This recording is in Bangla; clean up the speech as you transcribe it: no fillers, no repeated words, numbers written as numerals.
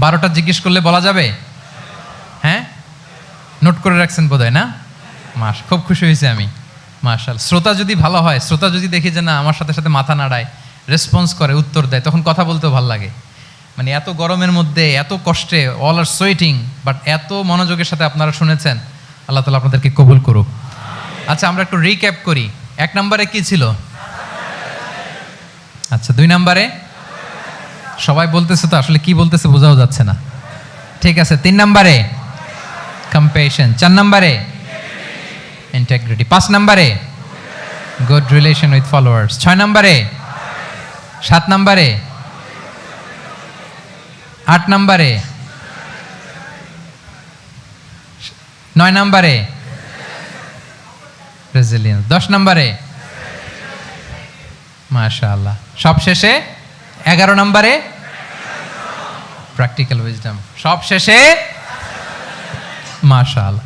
12টা জিজ্ঞেস করলে বলা যাবে? হ্যাঁ, নোট করে রাখছেন বোধহয় না? খুব খুশি হয়েছে আমি, মাশাআল্লাহ। শ্রোতা যদি ভালো হয়, শ্রোতা যদি দেখি যে না আমার সাথে সাথে মাথা নাড়ায়, রেসপন্স করে, উত্তর দেয়, তখন কথা বলতেও ভালো লাগে। মানে এত গরমের মধ্যে, এত কষ্টে, অল আর সোয়েটিং, বাট এত মনোযোগের সাথে আপনারা শুনেছেন। আল্লাহ তাআলা আপনাদেরকে কবুল করুক। আচ্ছা, আমরা একটু রিক্যাপ করি। 1 নম্বরে কি ছিল? আচ্ছা, 2 নম্বরে সবাই বলতেছে তো, আসলে কি বলতেছে বোঝাও যাচ্ছে না। ঠিক আছে, 3 নম্বরে কম্প্যাশন, 4 নম্বরে ইন্টিগ্রিটি, 5 নম্বরে গুড রিলেশন উইথ ফলোয়ার্স, 6 নম্বরে, 7 নম্বরে, 8 নম্বরে, 9 নম্বরে রেজিলিয়েন্স, 10 নম্বরে মাশাআল্লাহ, সব শেষে 11 নম্বরে প্র্যাকটিক্যাল উইজডম, সব শেষে মাশাআল্লাহ।